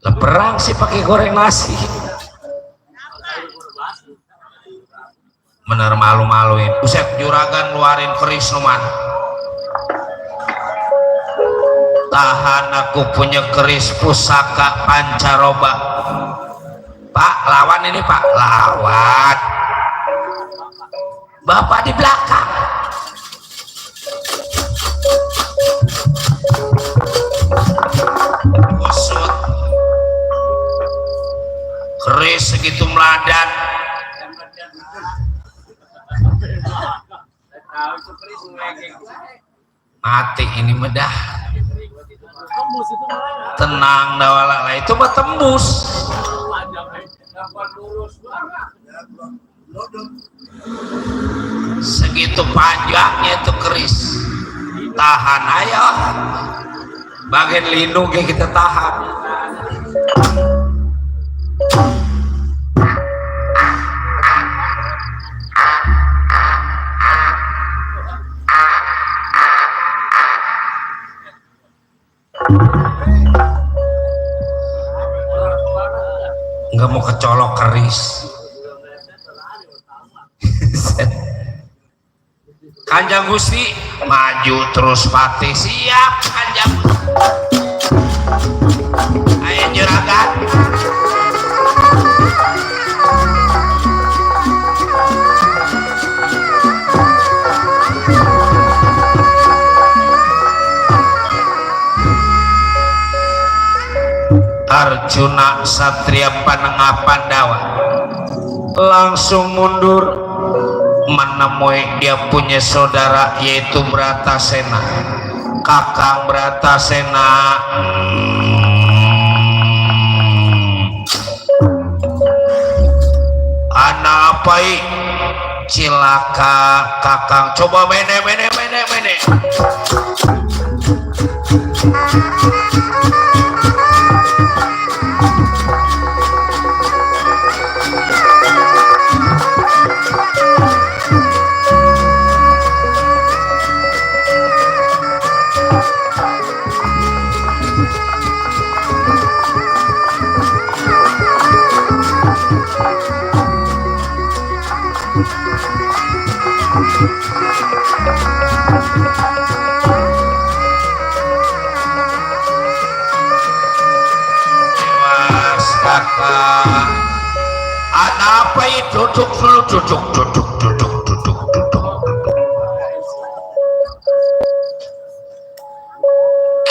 Lah perang sih pakai goreng nasi. Bener malu-maluin. Buset, juragan luarin keris numan. Tahan, aku punya keris pusaka pancaroba. Pak, lawan ini Pak, lawan. Bapak di belakang. Kusut. Keris segitu meladan. Mati ini medah. Tenang dawala, itu mah tembus. Segitu panjangnya itu keris. Tahan ayo. Bagian lindung kita tahan. Nggak mau kecolok keris. Kanjeng Gusti maju terus pati, siap Kanjeng. Ayo juragan. Arjuna Satria Panengah Pandawa langsung mundur menemui dia punya saudara yaitu Bratasena. Kakang Bratasena, anak apa cilaka kakang, coba mene. Ada apa itu? Duduk dulu, duduk.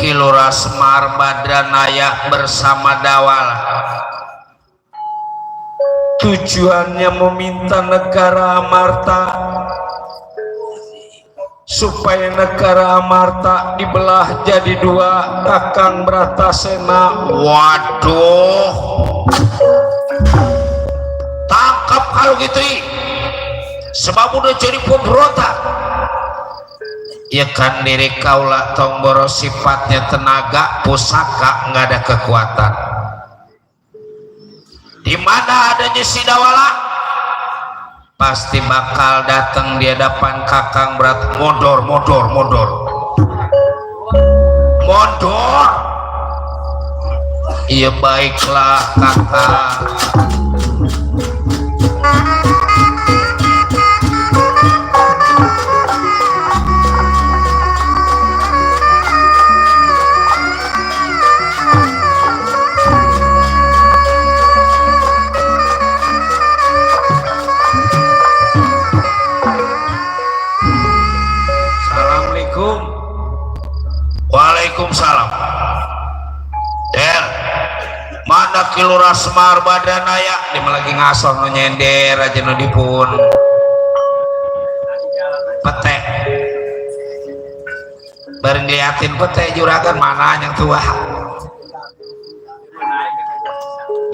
Kilora Semar Badranaya bersama Dawala tujuannya meminta negara Amarta supaya negara Amarta dibelah jadi dua. Kakang Bratasena, waduh, tangkap kalau gitu sebab udah jadi pemberontak. Ya kan diri kaulah tongboro sifatnya tenaga pusaka, nggak ada kekuatan. Di mana adanya si Dawala pasti bakal datang di hadapan Kakang Brat. Mondor. Iya baiklah kakak. Waalaikumsalam. Der, mana Kilora Semar Badranaya dia lagi ngasor no nyender aja no dipun pete. Bareng diliatin pete juragan mana yang tua.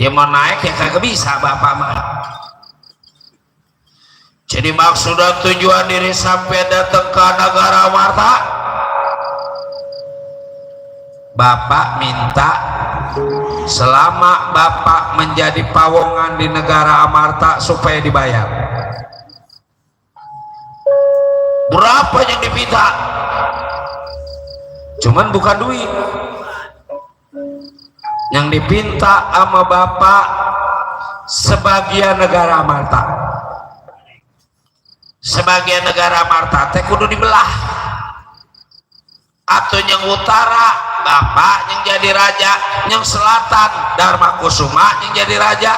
Dia mau naik ya kagak bisa bapak mah. Jadi maksud dan tujuan diri sampai datang ke negara Amarta, Bapak minta selama Bapak menjadi pawongan di negara Amarta supaya dibayar. Berapa yang diminta? Cuman bukan duit. yang dipinta sama bapak sebagian negara Marta, sebagian negara Marta teh kudu dibelah, atau yang utara bapak yang jadi raja, yang selatan Dharma Kusuma yang jadi raja.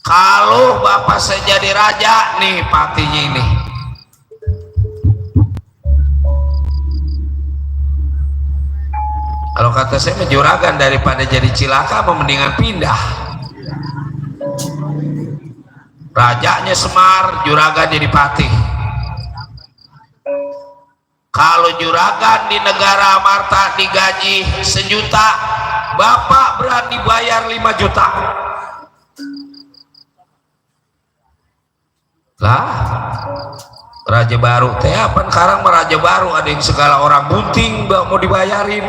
Kalau bapak saya jadi raja nih patinya ini, kalau kata saya menjuragan daripada jadi cilaka mendingan pindah. Rajanya Semar, juragan jadi patih. Kalau juragan di negara Marta digaji 1 juta, bapak berani bayar 5 juta. Lah, raja baru teh apa sekarang raja baru ada yang segala orang bunting mau dibayarin.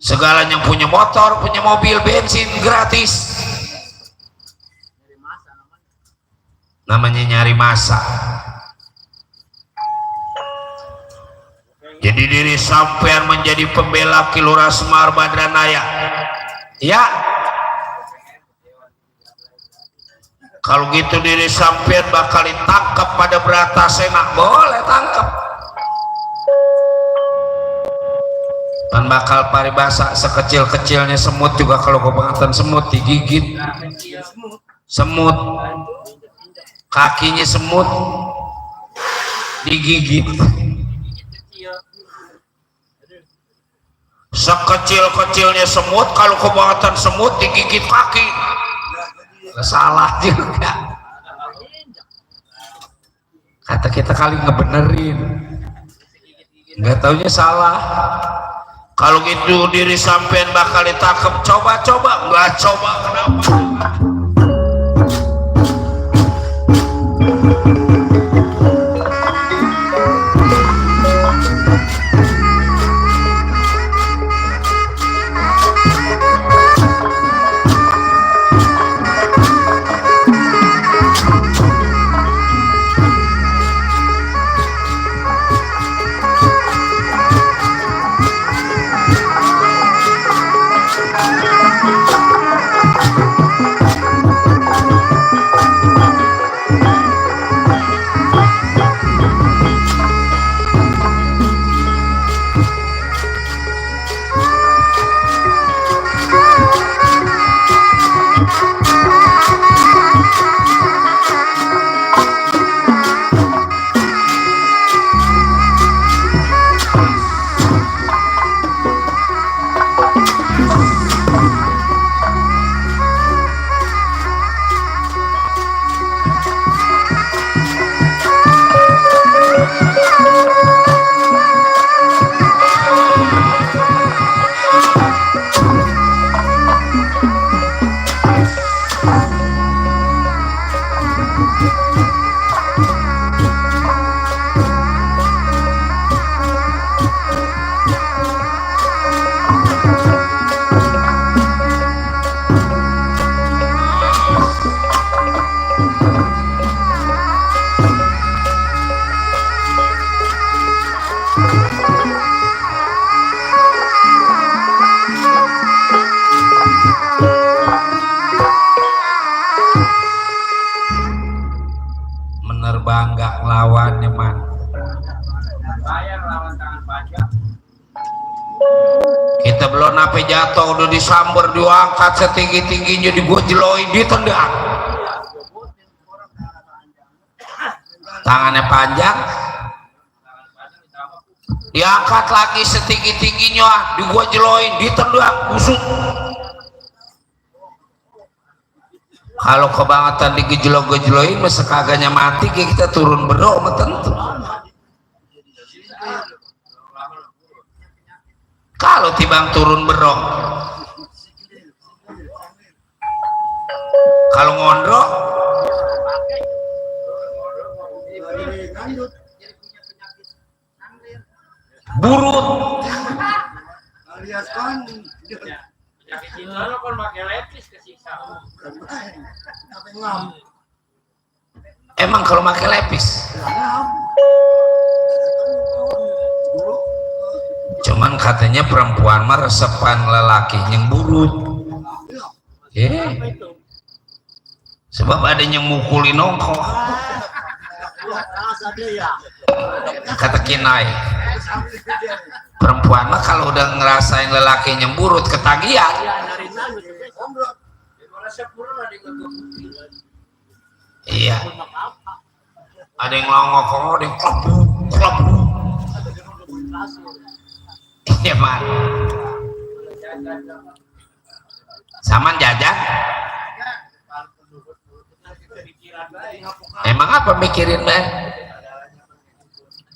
Segala yang punya motor, punya mobil, bensin gratis. Namanya nyari masa. Jadi diri sampean menjadi pembela Kilura Semar Badranaya. Ya. Kalau gitu diri sampean bakal ditangkap pada Bratasena, boleh tangkap. Dan bakal paribasa sekecil-kecilnya semut juga kalau kebangetan semut digigit. Semut, kakinya semut digigit. Sekecil-kecilnya semut kalau kebangetan semut digigit kaki. Salah juga, kata kita kali ngebenerin, nggak taunya salah. Kalau gitu diri sampean bakal ditangkap, coba-coba nggak coba kenapa? Bangga ngelawannya man. Kita belum nape jatuh udah disamber diangkat setinggi-tingginya digojeloin ditendang. Tangannya panjang diangkat lagi setinggi-tingginya digojeloin ditendang busuk. Kalau kebangetan digejelo-gejeloin masa kagaknya mati kayak kita turun berdoa mah tentu. Kalau tibang turun berdoa, kalau ngondro burut alias kan emang kalau pakai lepis cuman katanya perempuan mah resepan lelaki yang buruk sebab ada yang mukulin nongko kata Kinai perempuan mah kalau udah ngerasain lelaki yang buruk ketagihan iya ada yang longok ada yang klop iya man saman jajan emang apa mikirin man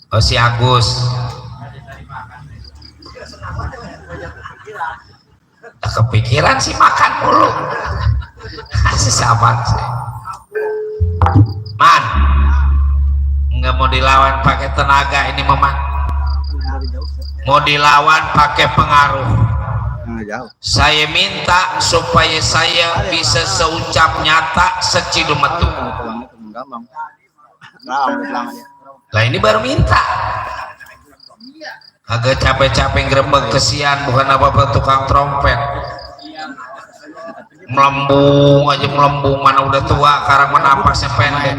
oh si Agus kepikiran sih makan mulu si sahabat man nggak mau dilawan pakai tenaga ini man mau dilawan pakai pengaruh. Saya minta supaya saya bisa seucap nyata secidum metu lah ini baru minta agak capek-capek ngerebek kesian bukan apa-apa tukang trompet melembung aja melembung mana udah tua karang menapasnya pendek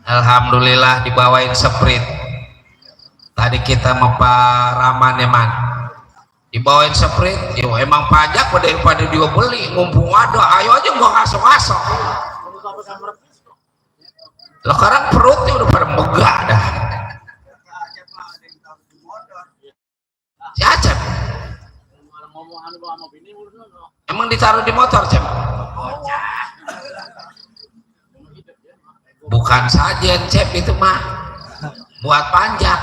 Alhamdulillah dibawain sprite tadi kita memparaman ya man dibawain sprite yo emang pajak daripada dia beli mumpung ada ayo aja gua ngasok-ngasok lo sekarang perutnya udah pada megah dah si Acep emang ditaruh di motor Cep bukan sajen Cep itu mah buat panjang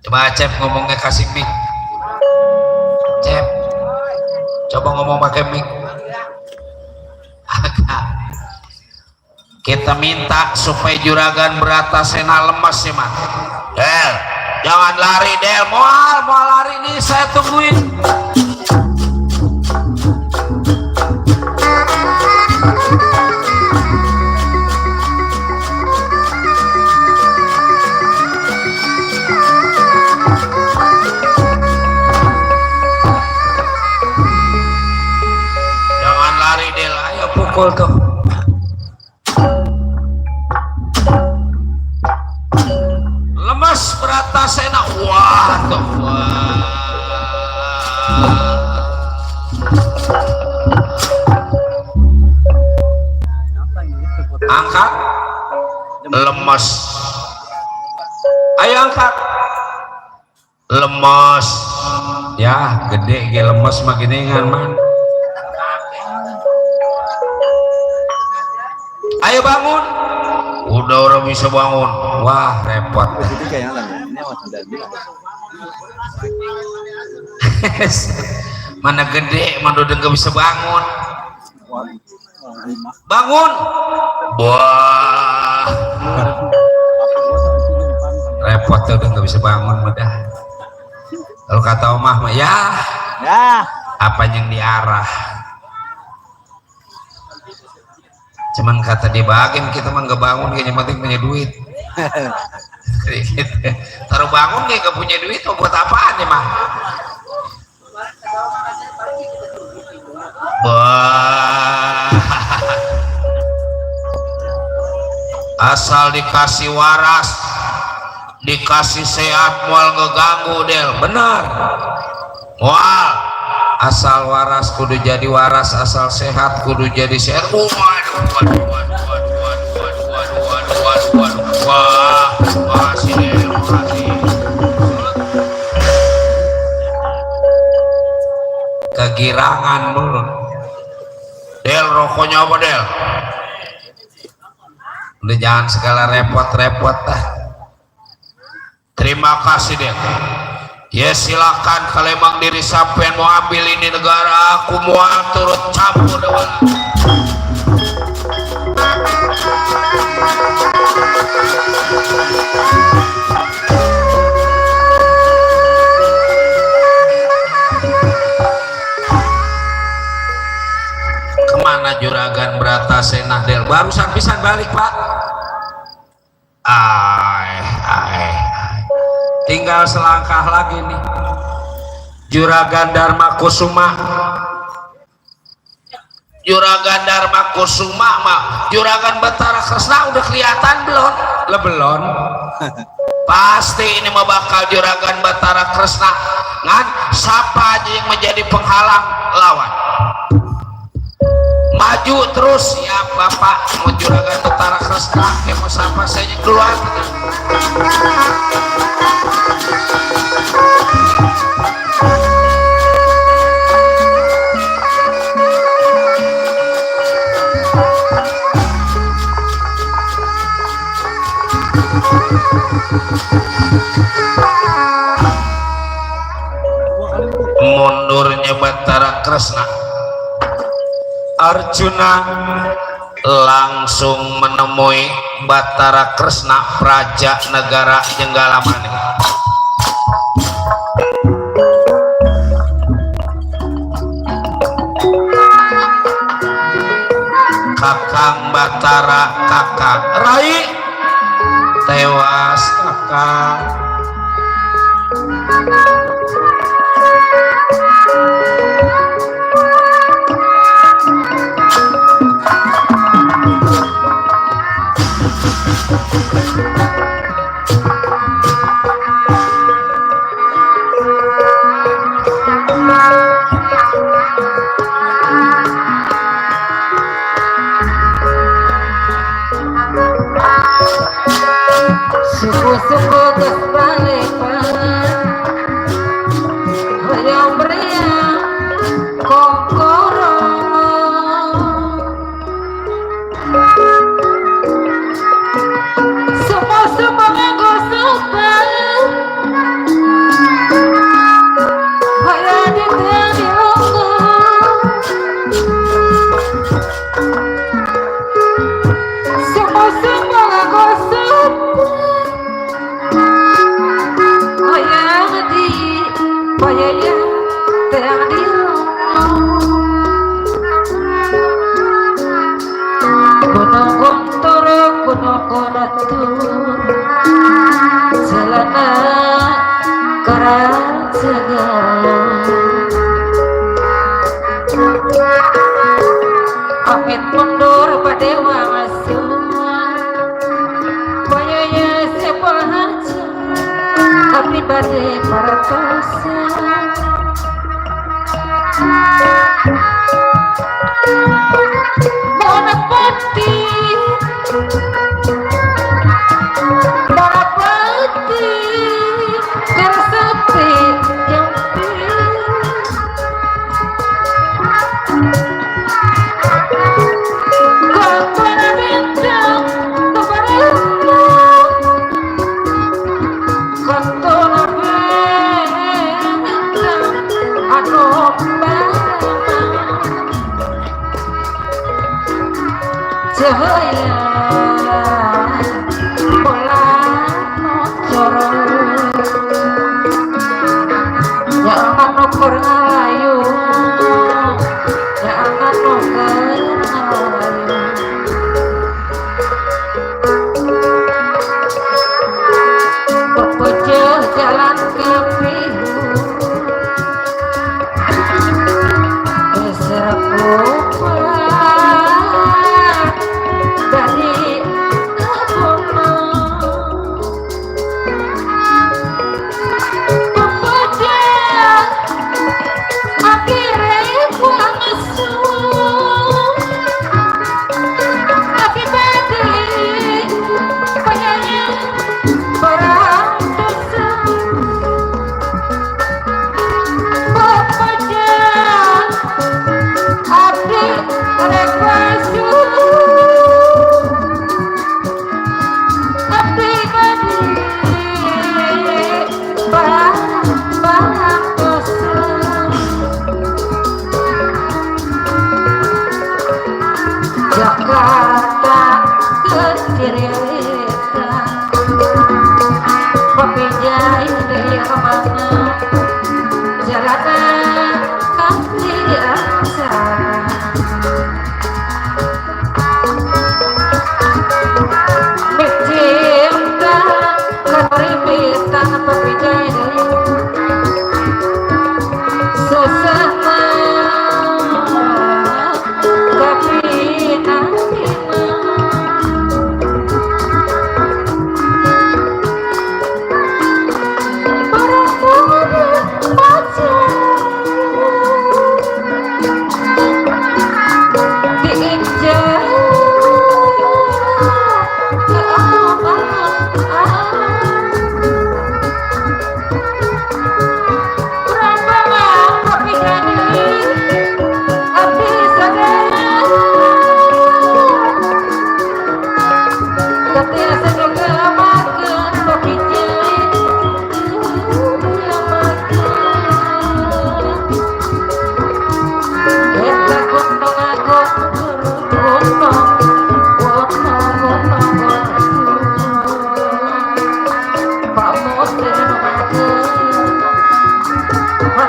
coba Cep ngomongnya kasih mic Cep coba ngomong pakai mic kita minta supaya juragan Bratasena lemas ya man Del jangan lari Del mau lari nih saya tungguin tuh lemas Bratasena wah tuh angkat lemas ayo angkat lemas ya gede ge lemas makin ingan man ayo bangun udah orang bisa bangun wah repot mana gede mana udah gak bisa bangun wah repot tuh udah gak bisa bangun mudah kalau kata omah mah ya apa yang diarah cuman kata dia bagian kita mah nggak bangun kayaknya penting punya duit taruh bangun kayak nggak punya duit mau buat apaan ya mah asal dikasih waras dikasih sehat mual ngeganggu Del benar mual asal waras kudu jadi waras asal sehat kudu jadi sehat kegirangan dulu Del rokoknya apa Del udah jangan segala repot-repot dah terima kasih Del ya silakan kalau emang diri sampean mau ambil ini negara aku mau turut campur dengan Juragan Bratasena Del barusan pisan balik Pak. Tinggal selangkah lagi nih Juragan Dharma Kusuma. Juragan Dharma Kusuma mah Juragan Batara Kresna udah kelihatan belum? Lebelon. Pasti ini mah bakal Juragan Batara Kresna ngan siapa aja yang menjadi penghalang lawan maju terus ya Bapak. Mau Juragan Batara Kresna mau siapa saya keluar. Mundurnya Batara Kresna, Arjuna langsung menemui Batara Kresna Praja Negara Jenggalamani. Kakang Batara, kakang Rai tewas kakang. Suku-suku kesbalikan Hoyong beriang Kokorong Suku-suku ngegosukan Hoyong dikang dilunggung Suku-suku ngegosukan Bayaya terang di gunung guntur gunung guntur celana karajaga amit mundur pada wangasuh bayaya sepahaja tapi badai paratosa Bonapati Bonapati Karasapi Jampi Kau bintang Kebarangnya Kau bintang Aku cahaya bulan corong jangan ukur ngalayu jangan ukur ngalayu berpucuk jalan ke pihu keserapuk dari pemuda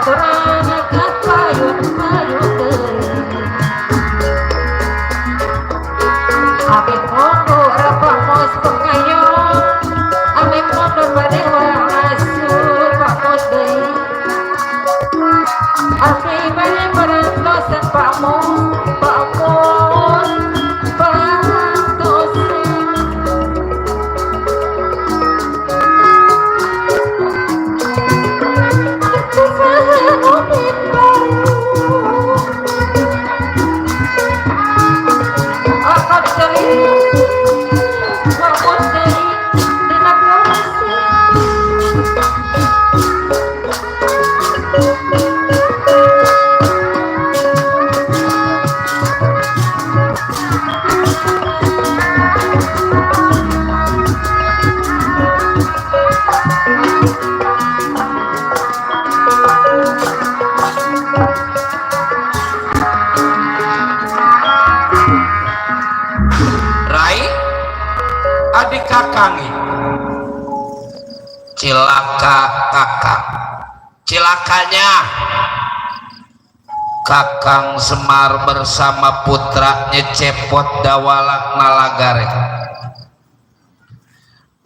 serangan payun-payun deui. Abis mundur pamos pengayon, abis mundur badewa asur pamos deui. Abis bade berantosan pamos, pamos berantosan. Akan cari pamos deui dina kursi. Rai adik kakangi cilaka kakang cilakanya Kakang Semar bersama putranya Cepot Dawala Nalagare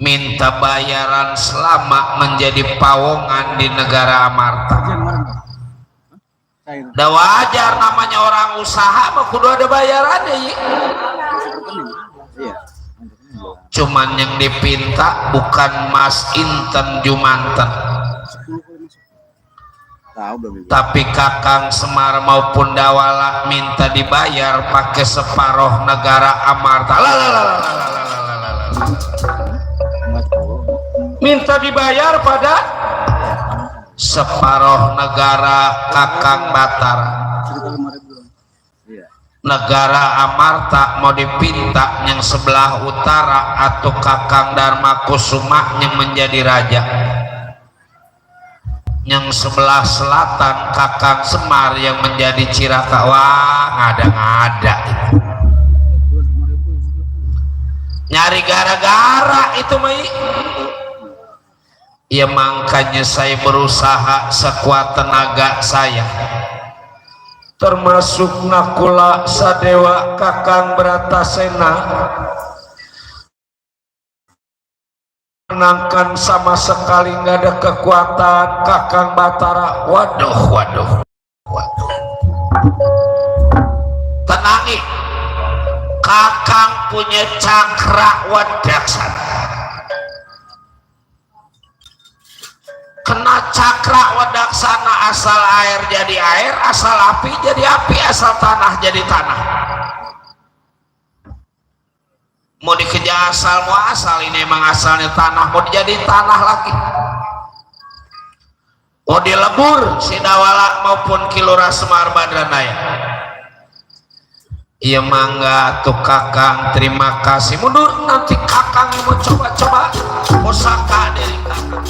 minta bayaran selama menjadi pawongan di negara Amarta. Dah wajar namanya orang usaha mah kudu ada bayarannya ya. Cuman yang dipinta bukan Mas Inten Jumanten, tapi Kakang Semar maupun Dawala minta dibayar pakai separuh negara Amarta. Minta dibayar pada separuh negara Kakang Batara. Negara Amarta mau dipinta yang sebelah utara atau Kakang Dharma Kusuma yang menjadi raja, yang sebelah selatan Kakang Semar yang menjadi Ciraka. Wah, ngada-ngada itu. Nyari gara-gara itu Mai. Ya makanya saya berusaha sekuat tenaga saya, termasuk Nakula Sadewa Kakang Bratasena, menangkan sama sekali nggak ada kekuatan Kakang Batara. Waduh. Tenangi, Kakang punya cakra wadaksana. Kena cakra wadaksana, asal air jadi air, asal api jadi api, asal tanah jadi tanah. Mau dikejar asal mau asal, ini emang asalnya tanah, mau dijadiin tanah lagi. Mau dilebur si Dawala maupun Kilura Semar Badranaya. Iya mangga tuh Kakang, terima kasih. Mundur, nanti Kakang mau coba-coba pusaka dari Kakang.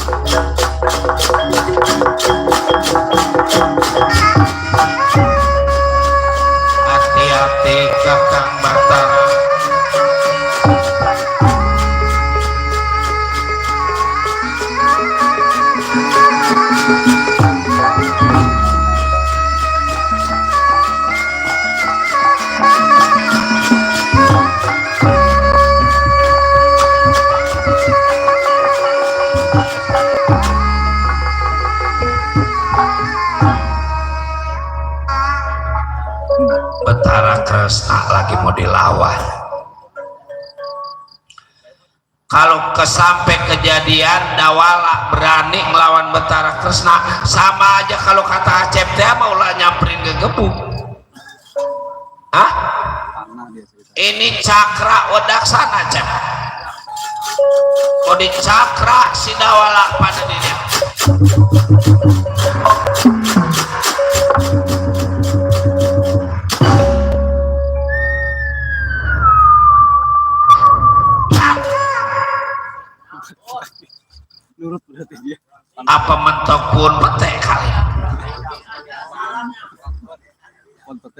Hati-hati Kakang Batara. Betara Kresna lagi mau dilawan. Kalau kesampai kejadian Dawala berani melawan Betara Kresna, sama aja kalau kata Acep teh mau lah nyamperin ke gebuk. Hah? Ini cakra wadaksana Acep. Mau dicakra si Dawala pada dirinya. Apa mentok pun petek kali.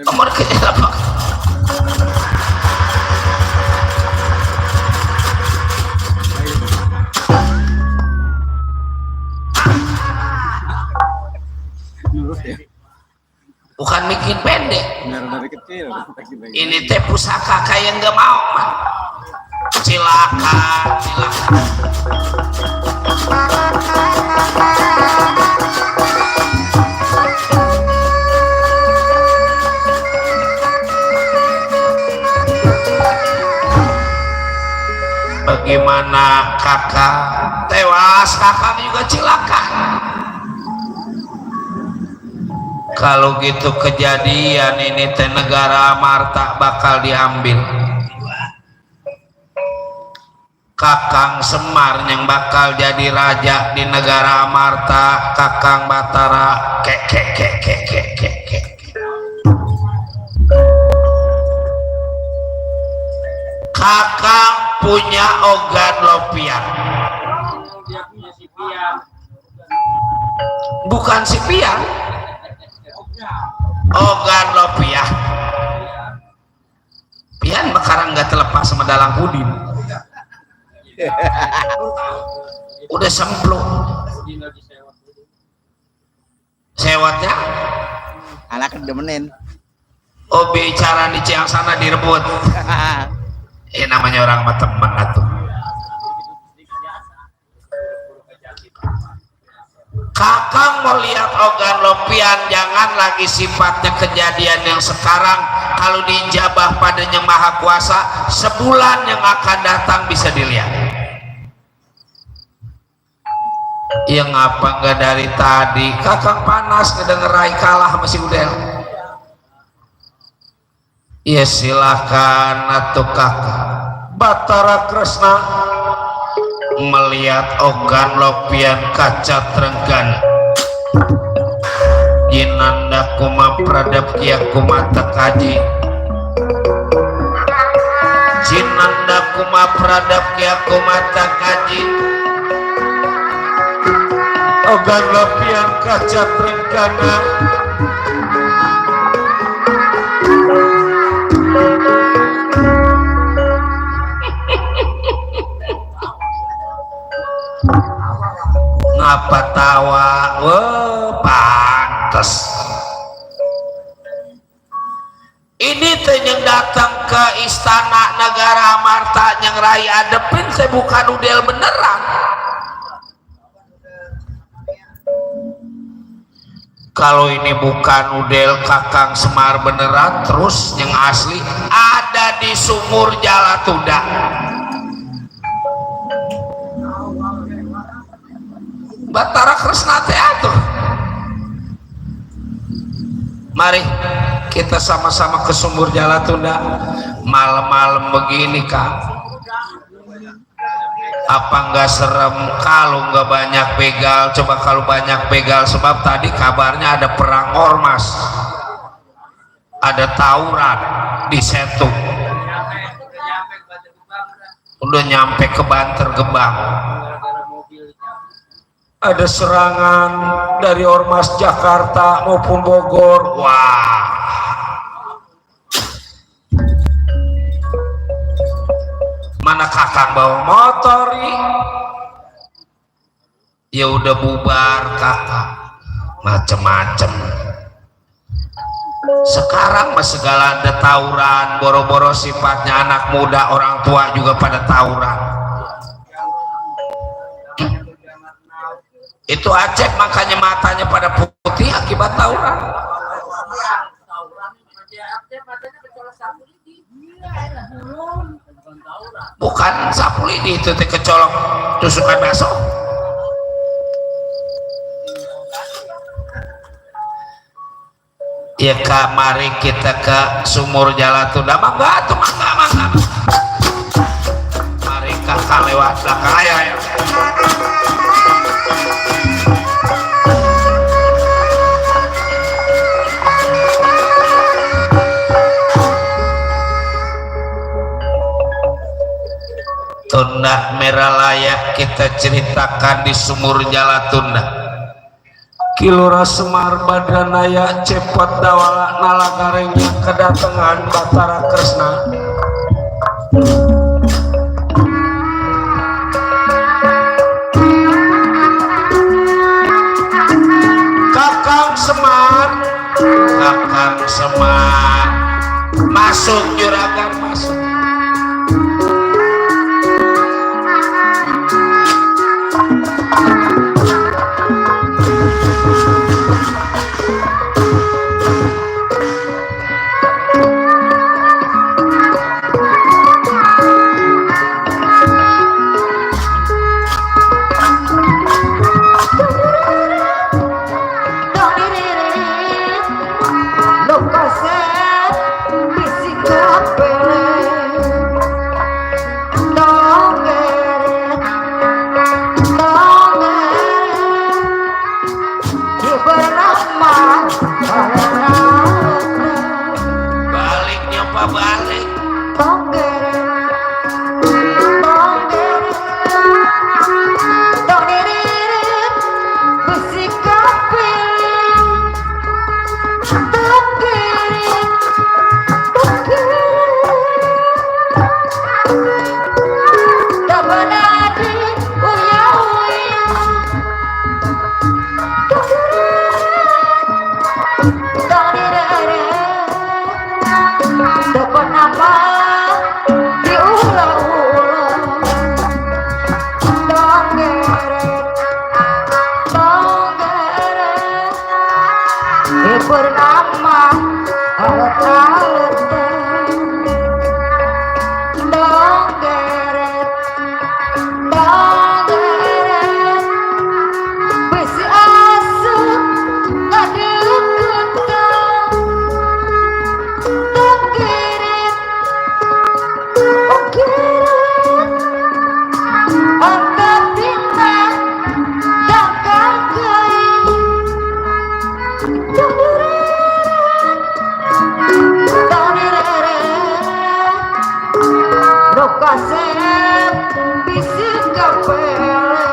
Nomor kerja apa? ya. bukan bikin pendek. Dari kecil. Ini teh pusaka kayak nggak mau man. Silakan, silakan. Bagaimana kakak tewas, kakak juga cilaka. Kalau gitu kejadian ini teh negara Amarta bakal diambil. Kakang Semar yang bakal jadi raja di negara Amarta, Kakang Batara kek. Kakang punya ogan lopian. Bukan si pian. Ogan lopian. Pian sekarang nggak terlepas sama dalang Udin. Udah semplung. Sewatnya Anak demenin. oh bicara di Ciang sana direbut. Namanya orang sama temen atuh. Kakang mau lihat ogan lopian, jangan lagi sifatnya kejadian yang sekarang. Kalau dijabah pada Yang Maha Kuasa, sebulan yang akan datang bisa dilihat. Ya ngapa nggak dari tadi? Kakang panas ngedengerai kalah sama si Udel. Ya silakan atuh kakak. Batara Kresna melihat ogan lopian kaca trenggan. Jinanda kuma pradap kia kuma tekaji. Jinanda kuma pradap kia kuma tekaji. Ogan lopian kaca trenggan. Ngapa tawa? Pantes. Ini teh yang datang ke istana negara Amarta yang rai adepin saya bukan Udel beneran. Kalau ini bukan Udel Kakang Semar beneran, terus yang asli ada di Sumur Jalatunda. Batara Kresna teater. Mari kita sama-sama ke Sumur Jalatunda malam-malam begini Kak. Apa nggak serem kalau nggak banyak begal? Coba kalau banyak begal, sebab tadi kabarnya ada perang ormas, ada tawuran di Setu, udah nyampe ke Banter Gebang. Ada serangan dari ormas Jakarta maupun Bogor. Wah, mana kakang bawa motor? Ya udah bubar kakak, macem-macem. Sekarang mah segala ada tawuran, boro-boro sifatnya anak muda, orang tua juga pada tawuran. Itu Aceh makanya matanya pada putih akibat tawuran. Bukan sapu lidi itu kecolok tusukan bakso. Ya Kak, mari kita ke Sumur Jalatunda. Mangga tuh, mangga. Mari kakak lewat belakang ayo. Tunda merah layak kita ceritakan di Sumur Jalatunda. Kilora Semar Badranaya cepot dawala nalagarengnya kedatangan Batara Kresna. Kakang Semar, Kakang Semar, masuk juragan masuk. Baliknya apa balik? Bernama alat-alat dongeret besi asuh ngadeket dongeret angkat dina dagang kain kasep bisik kapele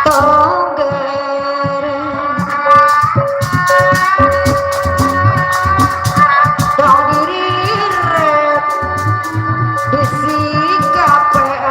tonggere tonggiriret bisik kapele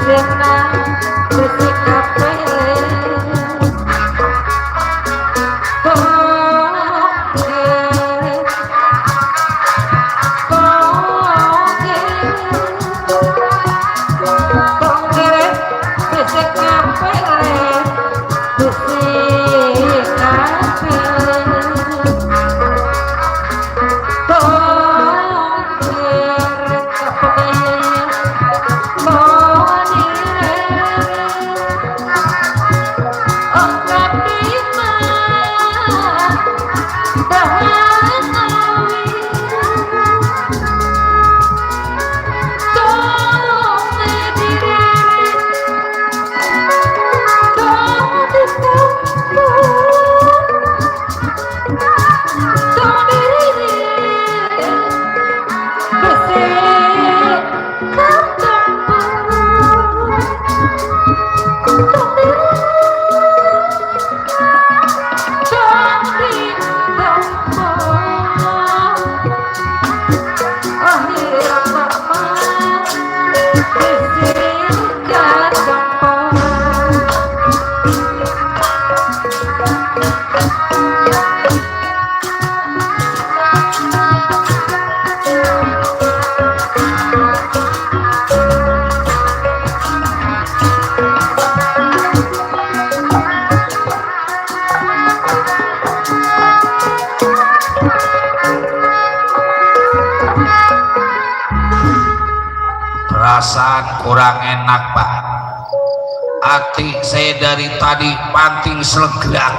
bisikna bisik kapele perasaan kurang enak Pak, hati saya dari tadi panting selegram,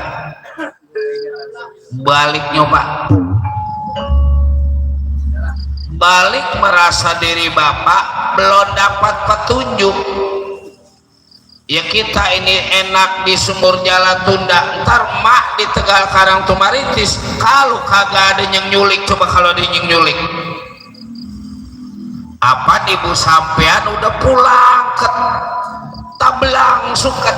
balik nyoba, balik merasa diri Bapak belum dapat petunjuk. Ya kita ini enak di Sumur Jala Tunda, ntar mak di Tegal Karang Tumaritis, kalau kagak ada yang nyulik, coba kalau ada yang nyulik. Apa ibu sampean udah pulang ke Tablang Suket?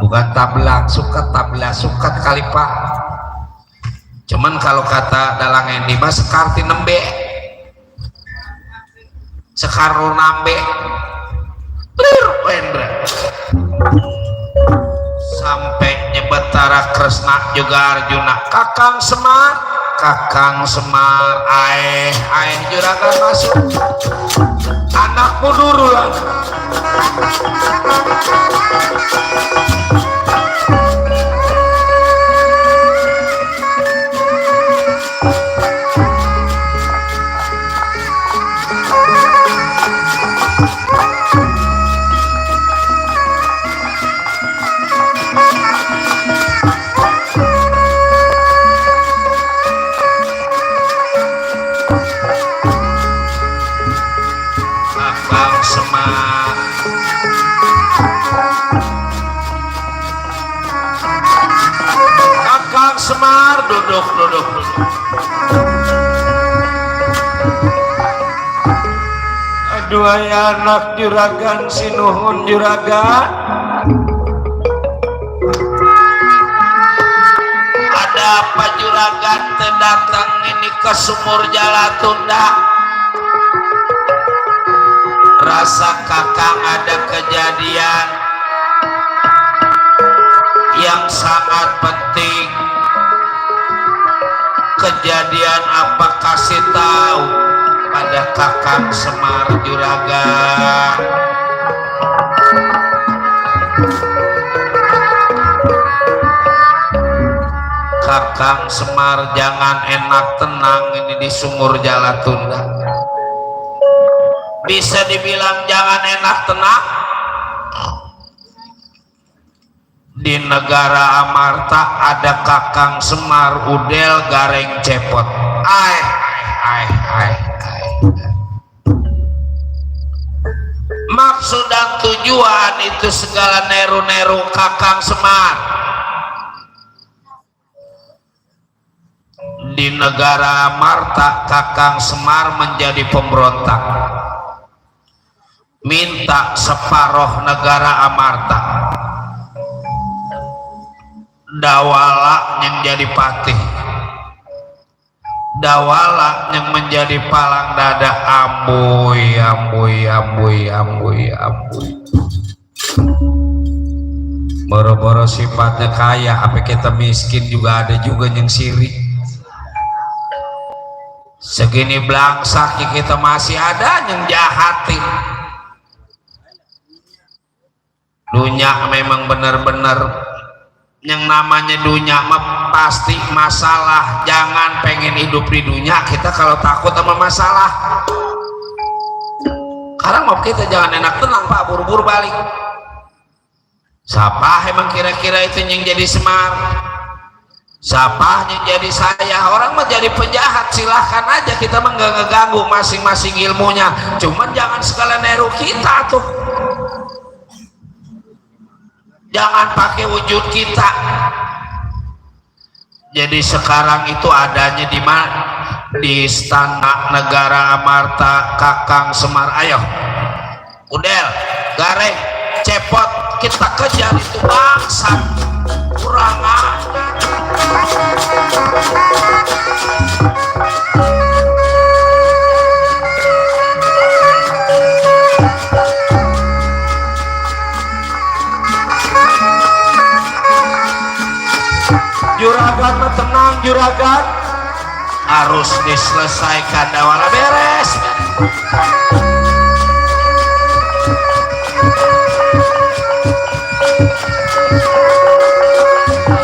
Bukan Tablang Suket, Tabla Suket kali Pak. Cuman kalau kata dalang ini mas sekarti nembe, sekarang nambe, sampai nyebetara Kresna juga Arjuna, Kakang Semar. Kakang Semar, aeh juragan masuk, anakmu dulu lah. Semar duduk. Aduh ya anak juragan sinuhun juragan. Ada apa juragan datang ini ke Sumur Jala Tunda? Rasa kakang ada kejadian yang sangat penting. Kejadian apa kasih tahu pada Kakang Semar juragan. Kakang Semar jangan enak tenang ini di Sumur Jala Tunda. Bisa dibilang jangan enak tenang. Di negara Amarta ada Kakang Semar Udel Gareng Cepot. Maksud dan tujuan itu segala neru-neru Kakang Semar. Di negara Amarta Kakang Semar menjadi pemberontak, minta separoh negara Amarta. Dawala yang jadi patih, dawala yang menjadi palang dada ambui ambui ambui ambui ambui. Boro-boro sifatnya kaya, apa kita miskin juga ada juga yang sirik. Segini belangsak kita masih ada yang jahatin. Dunia memang benar-benar yang namanya dunia mah pasti masalah. Jangan pengen hidup di dunia kita kalau takut sama masalah. Sekarang mau kita jangan enak tenang Pak, buru-buru balik. Siapa emang kira-kira itu yang jadi Semar? Siapa yang jadi saya? Orang mah jadi penjahat silahkan aja, kita mah nggak ngeganggu masing-masing ilmunya. Cuman jangan sekalian neru kita tuh. Jangan pakai wujud kita. Jadi sekarang itu adanya di mana? Di Istana Negara Amarta Kakang Semar. Ayo, Udel, Gareng, Cepot, kita kejar itu bangsa kurang ajar. Juragan mah tenang, juragan, harus diselesaikan dawala beres.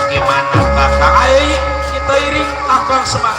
Gimana kakak? Ayo kita iring Kakang Semar.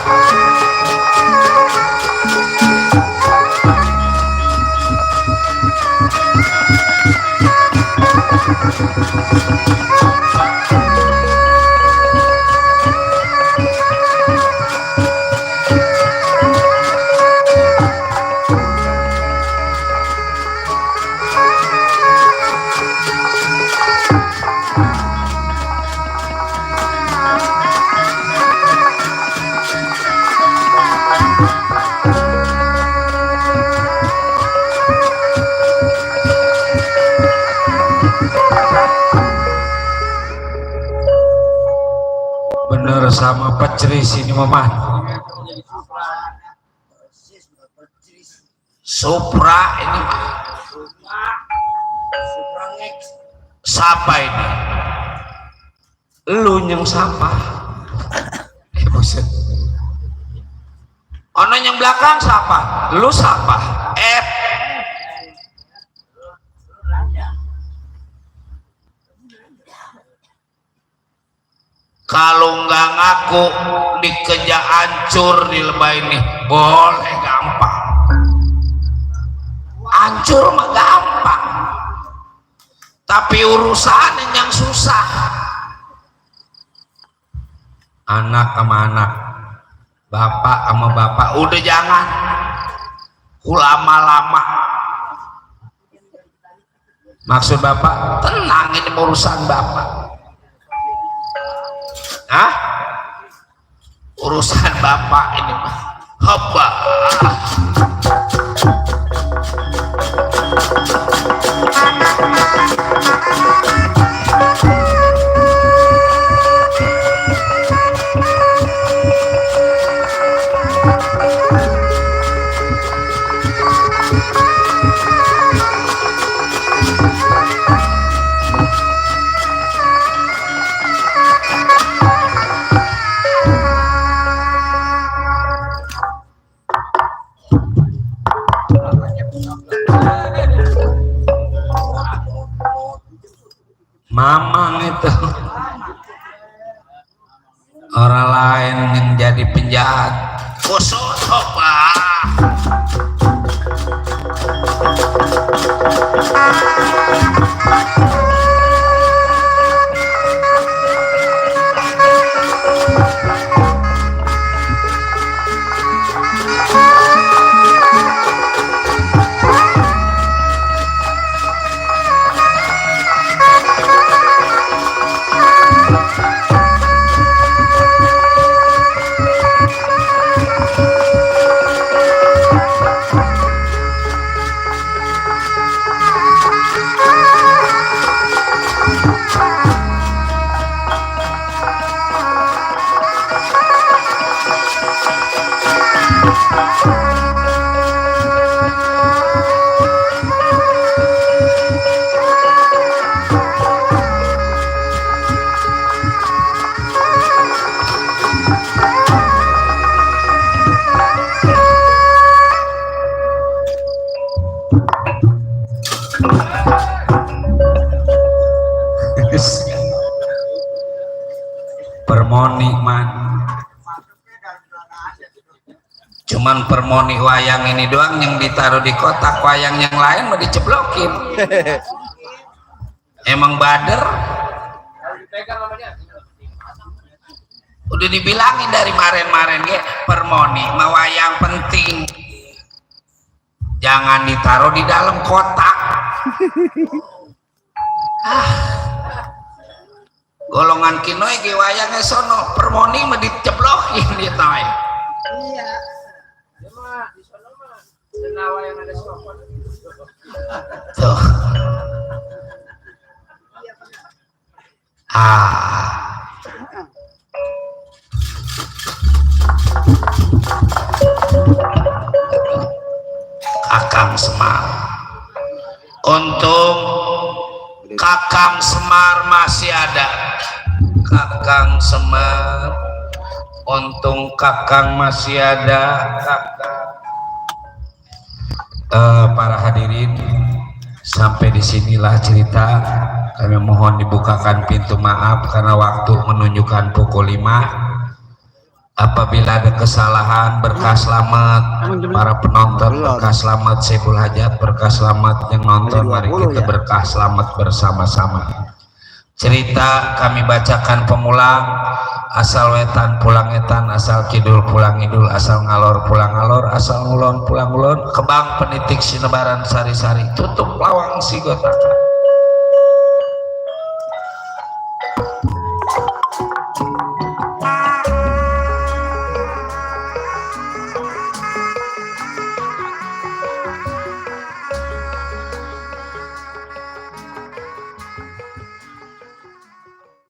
Bener sama peceris ini Maman. Supra ini mah. Siapa ini? Lu yang siapa? Buset. Ono yang belakang siapa? Lu siapa? Kalau nggak ngaku dikeja hancur di lebah ini boleh gampang. Hancur mah gampang, tapi urusan yang susah. Anak sama anak, bapak sama bapak, udah jangan lama-lama. Maksud bapak tenangin urusan bapak. Hah? Urusan bapak ini mah haba. Mamang itu orang lain yang jadi penjahat. Kusut coba. Permoni man cuman permoni wayang ini doang yang ditaruh di kotak, wayang yang lain mau diceblokin. Emang bader udah dibilangin dari kemarin ya, permoni mah wayang penting jangan ditaruh di dalam kotak. Golongan kinoi ge wayangnya sono, permoni mah diceblokin di toy. Iya. Cuma di sono mah senawa yang ada sopon. Tuh. Kakang Semar. Untung Kakang Semar masih ada. Kakang Semar, untung Kakang masih ada. Para hadirin, sampai disinilah cerita. Kami mohon dibukakan pintu maaf karena waktu menunjukkan pukul 5. Apabila ada kesalahan, berkah selamat para penonton, berkah selamat Saiful Hajat, berkah selamat yang nonton. Mari kita berkah selamat bersama-sama. Cerita kami bacakan pemulang, asal wetan pulang etan, asal kidul pulang idul, asal ngalor pulang ngalor, asal ngulon pulang ngulon, kebang penitik sinebaran sari-sari, tutup lawang sigotaka.